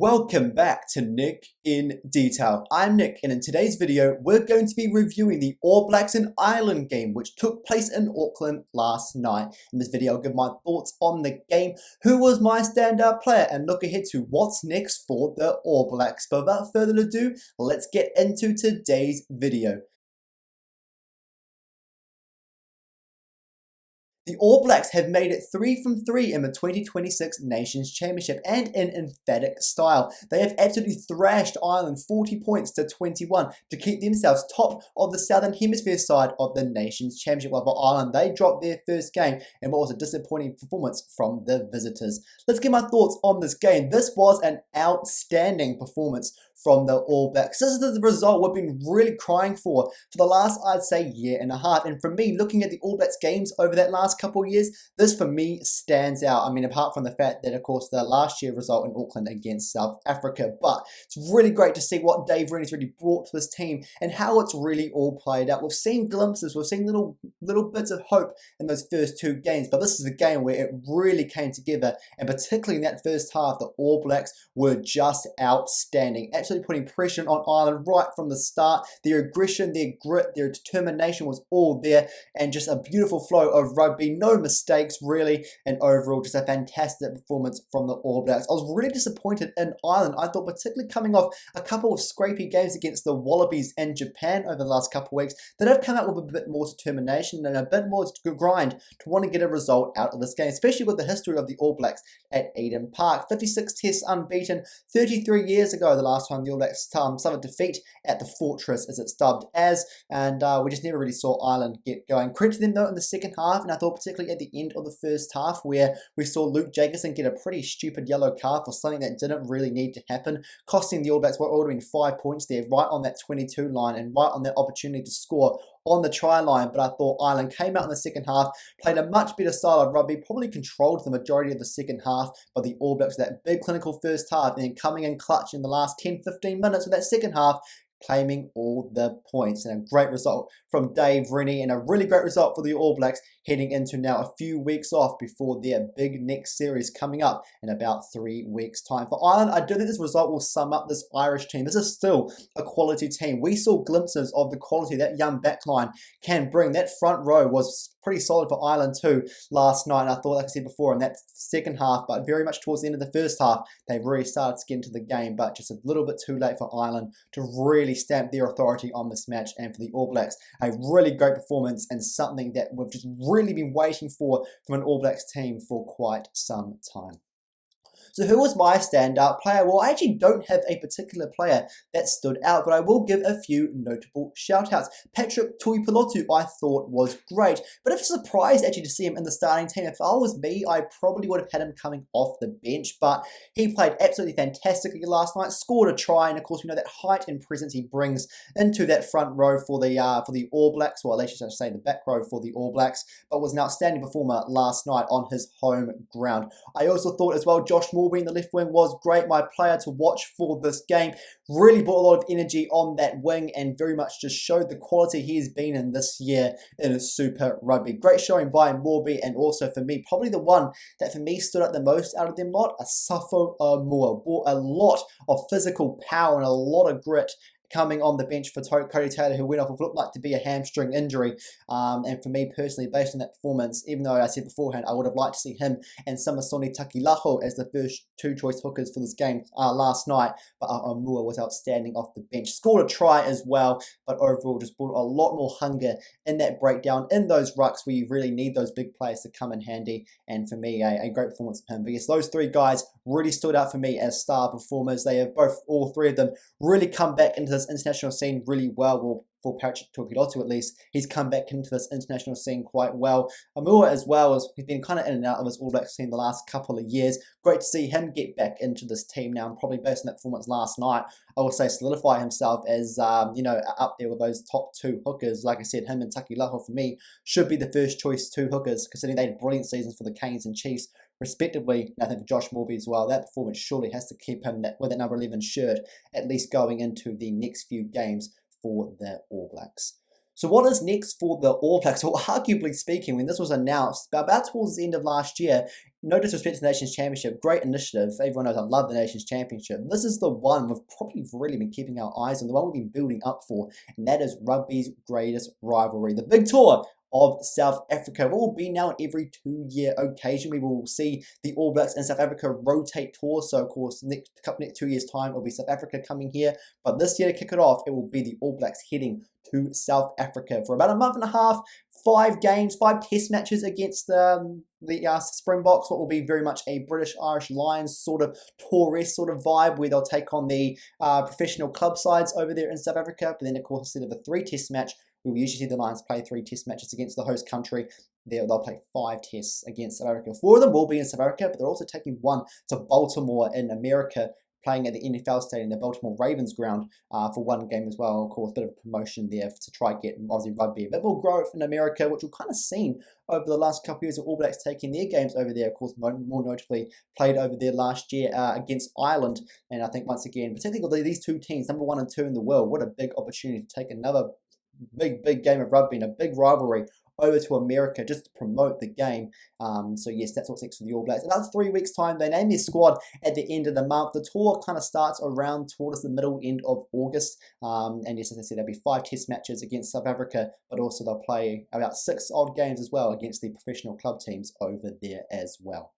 Welcome back to Nick in Detail. I'm Nick, and in today's video, we're going to be reviewing the All Blacks and Ireland game, which took place in Auckland last night. In this video, I'll give my thoughts on the game, who was my standout player, and look ahead to what's next for the All Blacks. But without further ado, let's get into today's video. The All Blacks have made it 3 from 3 in the 2026 Nations Championship, and in emphatic style. They have absolutely thrashed Ireland 40 points to 21 to keep themselves top of the Southern Hemisphere side of the Nations Championship. While for Ireland, they dropped their first game in what was a disappointing performance from the visitors. Let's get my thoughts on this game. This was an outstanding performance from the All Blacks. This is the result we've been really crying for the last, I'd say, year and a half. And for me, looking at the All Blacks games over that last couple of years, this for me stands out. I mean, apart from the fact that, of course, the last year result in Auckland against South Africa. But it's really great to see what Dave Rennie's really brought to this team and how it's really all played out. We've seen glimpses, we've seen little bits of hope in those first two games, but this is a game where it really came together, and particularly in that first half, the All Blacks were just outstanding. Absolutely putting pressure on Ireland right from the start. Their aggression, their grit, their determination was all there, and just a beautiful flow of rugby. No mistakes, really, and overall, just a fantastic performance from the All Blacks. I was really disappointed in Ireland. I thought, particularly coming off a couple of scrapey games against the Wallabies and Japan over the last couple of weeks, that have come out with a bit more determination and a bit more grind to want to get a result out of this game, especially with the history of the All Blacks at Eden Park. 56 tests unbeaten, 33 years ago, the last time the All Blacks suffered defeat at the Fortress, as it's dubbed as, and we just never really saw Ireland get going. Credit to them, though, in the second half, and I thought particularly at the end of the first half, where we saw Luke Jacobson get a pretty stupid yellow card for something that didn't really need to happen, costing the All Blacks what ordering 5 points there, right on that 22 line, and right on that opportunity to score on the try line. But I thought Ireland came out in the second half, played a much better style of rugby, probably controlled the majority of the second half, but the All Blacks, that big clinical first half, and then coming in clutch in the last 10-15 minutes of that second half, claiming all the points. And a great result from Dave Rennie, and a really great result for the All Blacks heading into now a few weeks off before their big next series coming up in about 3 weeks' time. For Ireland, I do think this result will sum up this Irish team. This is still a quality team. We saw glimpses of the quality that young backline can bring. That front row was pretty solid for Ireland too last night. And I thought, like I said before, in that second half, but very much towards the end of the first half, they really started to get into the game, but just a little bit too late for Ireland to really stamp their authority on this match. And for the All Blacks, a really great performance, and something that we've just really been waiting for from an All Blacks team for quite some time. So who was my standout player? Well, I actually don't have a particular player that stood out, but I will give a few notable shout-outs. Patrick Tuipulotu, I thought, was great, but I'm surprised actually to see him in the starting team. If I was me, I probably would have had him coming off the bench, but he played absolutely fantastically last night, scored a try, and of course we know that height and presence he brings into that front row for the All Blacks, or at least I should say the back row for the All Blacks, but was an outstanding performer last night on his home ground. I also thought as well, Josh Moore in the left wing was great. My player to watch for this game. Really brought a lot of energy on that wing, and very much just showed the quality he has been in this year in his Super Rugby. Great showing by Morby, and also for me, probably the one that for me stood out the most out of them lot, Asafo Moore. Brought a lot of physical power and a lot of grit, coming on the bench for Cody Taylor, who went off what looked like to be a hamstring injury. And for me personally, based on that performance, even though I said beforehand I would have liked to see him and Samisoni Takilaho as the first two choice hookers for this game last night, but Moore was outstanding off the bench. Scored a try as well, but overall just brought a lot more hunger in that breakdown, in those rucks where you really need those big players to come in handy. And for me, a great performance from him. But yes, those three guys really stood out for me as star performers. They have all three of them really come back into this international scene really well. Well, for Patrick Tuipulotu at least, he's come back into this international scene quite well. Amua as well, as he's been kind of in and out of his All Blacks team the last couple of years. Great to see him get back into this team now, and probably based on that performance last night, I would say solidify himself as, you know, up there with those top two hookers. Like I said, him and Takilaho for me should be the first choice two hookers, considering they had brilliant seasons for the Canes and Chiefs respectively. And I think for Josh Morby as well, that performance surely has to keep him with that number 11 shirt, at least going into the next few games for the All Blacks. So what is next for the All Blacks? Well, arguably speaking, when this was announced, about towards the end of last year, no disrespect to the Nations Championship, great initiative. Everyone knows I love the Nations Championship. This is the one we've probably really been keeping our eyes on, the one we've been building up for, and that is rugby's greatest rivalry, the big tour of South Africa. It will be now an every 2-year occasion. We will see the All Blacks in South Africa rotate tours. So, of course, next 2 years' time, it will be South Africa coming here. But this year, to kick it off, it will be the All Blacks heading to South Africa for about a month and a half, 5 games, 5 test matches against the Springboks, what will be very much a British-Irish Lions sort of tourist sort of vibe, where they'll take on the professional club sides over there in South Africa. But then, of course, instead of a 3-test match, we will usually see the Lions play 3 test matches against the host country. They'll play 5 tests against South Africa. 4 of them will be in South Africa, but they're also taking 1 to Baltimore in America, playing at the NFL Stadium, the Baltimore Ravens ground, for 1 game as well. Of course, a bit of promotion there to try and get Aussie rugby a bit more growth in America, which we've kind of seen over the last couple of years of All Blacks taking their games over there. Of course, more notably played over there last year against Ireland. And I think once again, particularly these 2 teams, number 1 and 2 in the world, what a big opportunity to take another big game of rugby and a big rivalry over to America just to promote the game. So yes, that's what's next for the All Blacks. About 3 weeks' time, they name their squad at the end of the month. The tour kind of starts around towards the end of August. And yes, as I said, there'll be 5 test matches against South Africa, but also they'll play about 6 odd games as well against the professional club teams over there as well.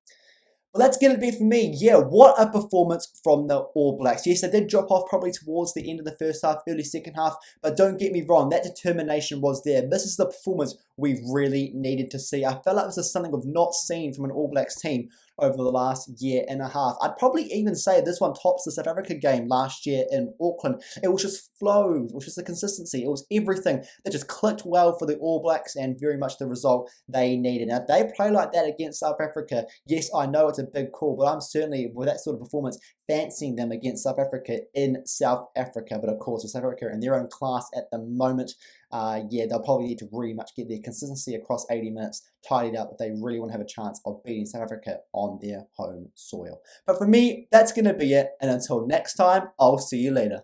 Well, that's going to be for me. Yeah, what a performance from the All Blacks. Yes, they did drop off probably towards the end of the first half, early second half, but don't get me wrong, that determination was there. This is the performance we really needed to see. I felt like this is something we've not seen from an All Blacks team over the last year and a half. I'd probably even say this one tops the South Africa game last year in Auckland. It was just flow, it was just the consistency, it was everything that just clicked well for the All Blacks and very much the result they needed. Now, if they play like that against South Africa, yes, I know it's a big call, but I'm certainly, with that sort of performance, fancying them against South Africa in South Africa. But of course, with South Africa in their own class at the moment, yeah, they'll probably need to really much get their consistency across 80 minutes tidied up if they really want to have a chance of beating South Africa on their home soil. But for me, that's going to be it. And until next time, I'll see you later.